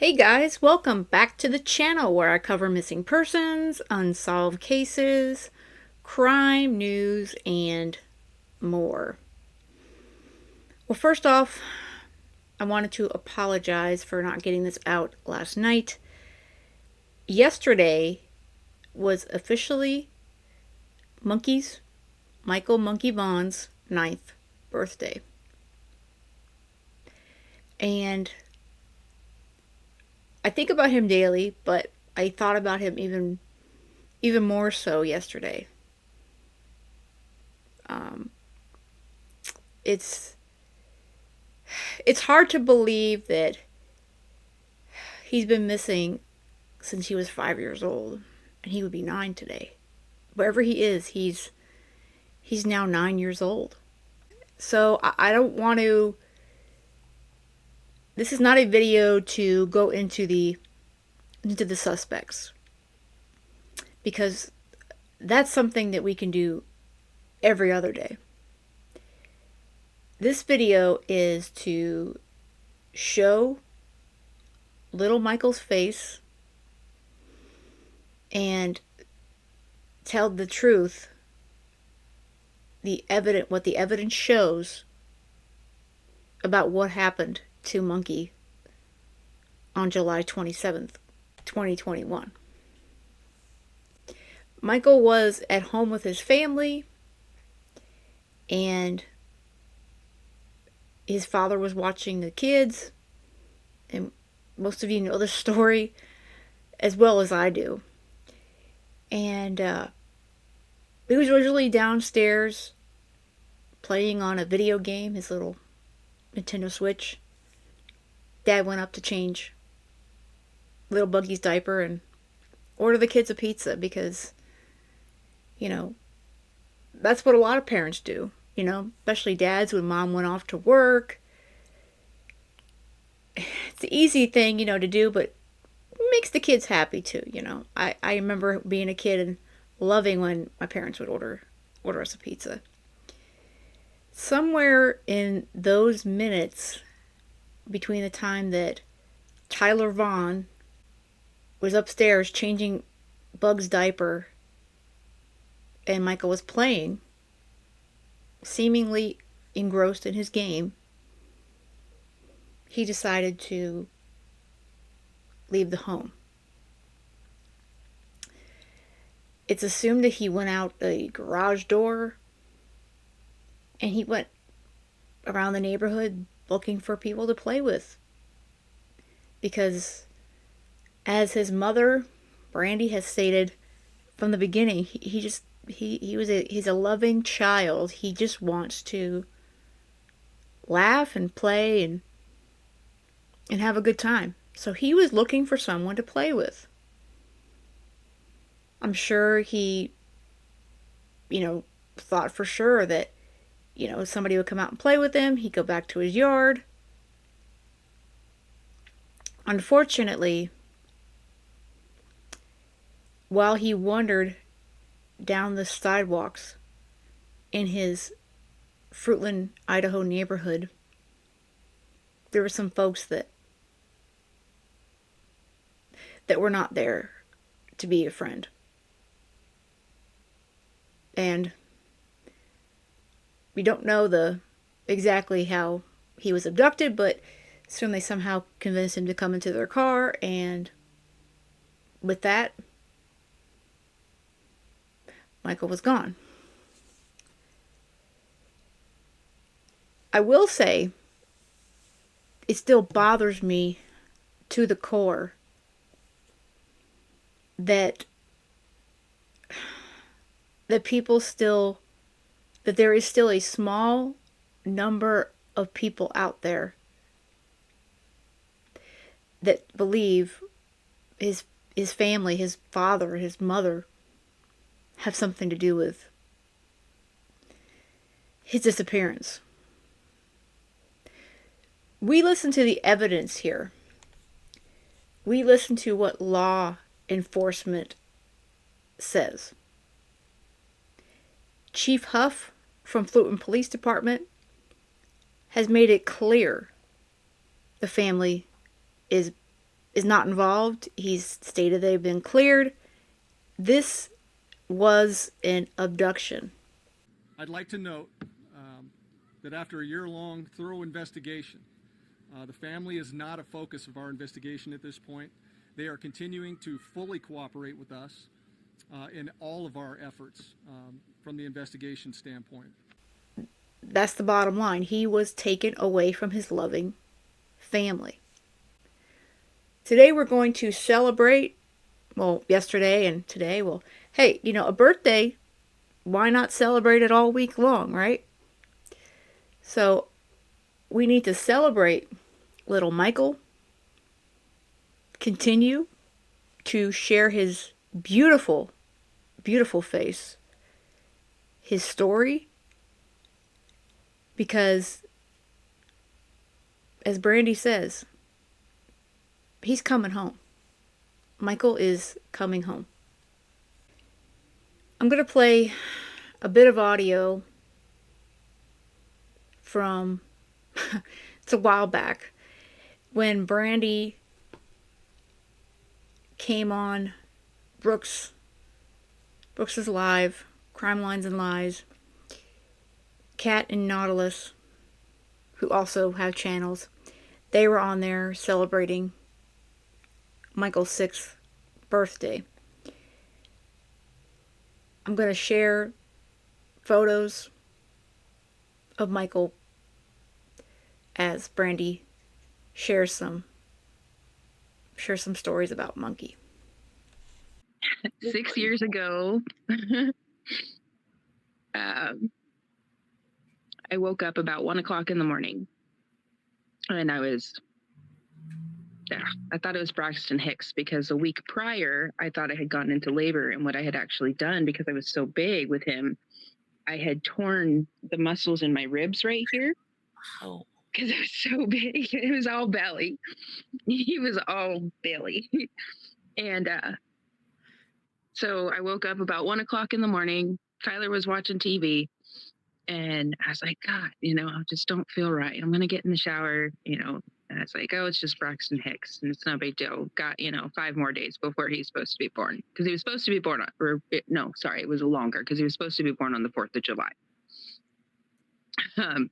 Hey guys, welcome back to the channel where I cover missing persons, unsolved cases, crime, news, and more. Well, first off, I wanted to apologize for not getting this out last night. Yesterday was officially Michael Monkey Vaughan's 9th birthday. And I think about him daily, but I thought about him even more so yesterday. It's hard to believe that he's been missing since he was 5 years old, and he would be 9 today. Wherever he is, he's now 9 years old. So I don't want to. This is not a video to go into the suspects, because that's something that we can do every other day. This video is to show little Michael's face and tell the truth, what the evidence shows about what happened to Monkey on July 27th, 2021. Michael was at home with his family, and his father was watching the kids, and most of you know the story as well as I do. And he was usually downstairs playing on a video game, his little Nintendo Switch. Dad went up to change little Buggy's diaper and order the kids a pizza because, that's what a lot of parents do, especially dads when mom went off to work. It's an easy thing, to do, but it makes the kids happy too, I remember being a kid and loving when my parents would order us a pizza. Somewhere in those minutes between the time that Tyler Vaughan was upstairs changing Bug's diaper and Michael was playing, seemingly engrossed in his game, he decided to leave the home. It's assumed that he went out the garage door and he went around the neighborhood looking for people to play with. Because, as his mother, Brandy, has stated from the beginning, he's a loving child. He just wants to laugh and play and have a good time. So he was looking for someone to play with. I'm sure he, thought for sure that, somebody would come out and play with him. He'd go back to his yard. Unfortunately, while he wandered down the sidewalks in his Fruitland, Idaho neighborhood, there were some folks that were not there to be a friend. And we don't know exactly how he was abducted, but assume they somehow convinced him to come into their car, and with that, Michael was gone. I will say, it still bothers me to the core that there is still a small number of people out there that believe his family, his father, his mother, have something to do with his disappearance. We listen to the evidence here. We listen to what law enforcement says. Chief Huff from Fruitland Police Department has made it clear the family is is not involved. He's stated they've been cleared. This was an abduction. I'd like to note that after a year-long thorough investigation, the family is not a focus of our investigation at this point. They are continuing to fully cooperate with us in all of our efforts from the investigation standpoint. That's the bottom line. He was taken away from his loving family. Today we're going to celebrate, well, yesterday and today, well, hey, a birthday, why not celebrate it all week long, right? So we need to celebrate little Michael, continue to share his beautiful, beautiful face, his story, because as Brandy says, he's coming home. Michael is coming home. I'm going to play a bit of audio from it's a while back when Brandy came on Brooks's Live, Crime Lines and Lies, Kat and Nautilus, who also have channels. They were on there celebrating Michael's 6th birthday. I'm going to share photos of Michael as Brandy shares some stories about Monkey. 6 years ago, I woke up about 1 o'clock in the morning, and I thought it was Braxton Hicks, because a week prior, I thought I had gone into labor, and what I had actually done, because I was so big with him, I had torn the muscles in my ribs right here. Oh. Because it was so big. It was all belly. He was all belly. And so I woke up about 1 o'clock in the morning. Tyler was watching TV. And I was like, God, I just don't feel right. I'm going to get in the shower, And I was like, oh, it's just Braxton Hicks. And it's no big deal. Got, 5 more days before he's supposed to be born. Because he was supposed to be born it was longer. Because he was supposed to be born on the 4th of July. And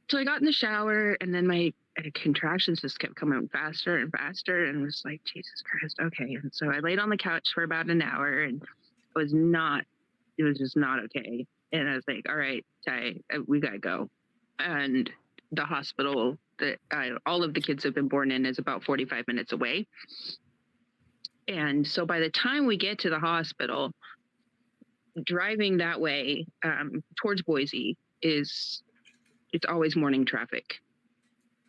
so I got in the shower, and then my contractions just kept coming faster and faster, and was like, Jesus Christ, okay. And so I laid on the couch for about an hour, and it was just not okay. And I was like, all right, Ty, we gotta go. And the hospital that all of the kids have been born in is about 45 minutes away. And so by the time we get to the hospital, driving that way towards Boise it's always morning traffic,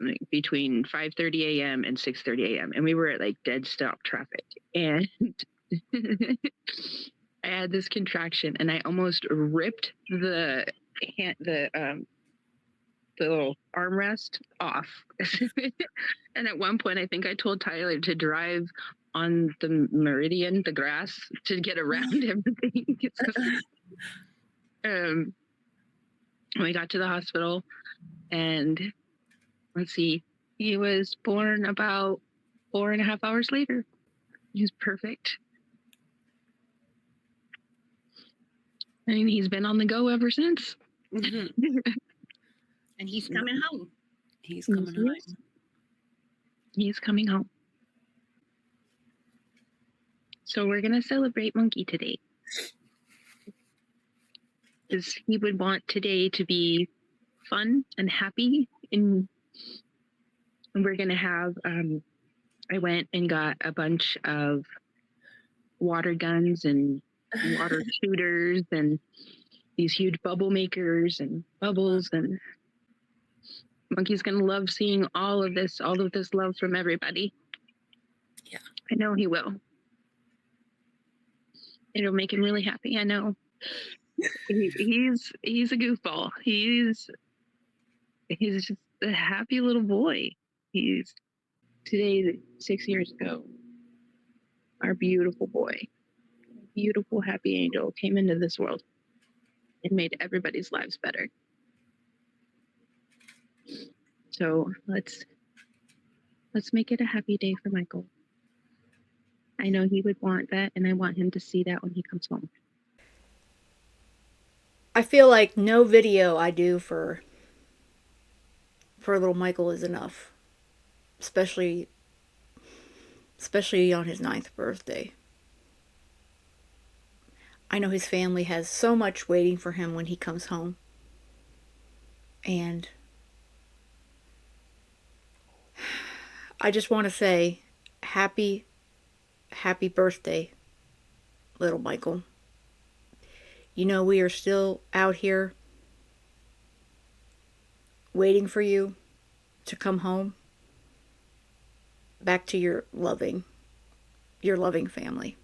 like between 5:30 a.m. and 6:30 a.m. And we were at like dead stop traffic. And I had this contraction, and I almost ripped the little armrest off. And at one point, I think I told Tyler to drive on the meridian, the grass, to get around everything. We got to the hospital, and let's see, he was born about 4.5 hours later. He was perfect. I mean, he's been on the go ever since. Mm-hmm. And he's coming home. He's coming home. He's coming home. So we're going to celebrate Monkey today. Because he would want today to be fun and happy. And we're going to have, I went and got a bunch of water guns and water shooters and these huge bubble makers and bubbles, and Monkey's gonna love seeing all of this love from everybody. Yeah, I know he will. It'll make him really happy. I know. He's a goofball. He's just a happy little boy. Today, 6 years ago, our beautiful boy, beautiful happy angel, came into this world and made everybody's lives better. So let's make it a happy day for Michael. I know he would want that, and I want him to see that when he comes home. I feel like no video I do for little Michael is enough, especially on his 9th birthday. I know his family has so much waiting for him when he comes home. And I just want to say happy birthday, little Michael. You know, we are still out here waiting for you to come home back to your loving family.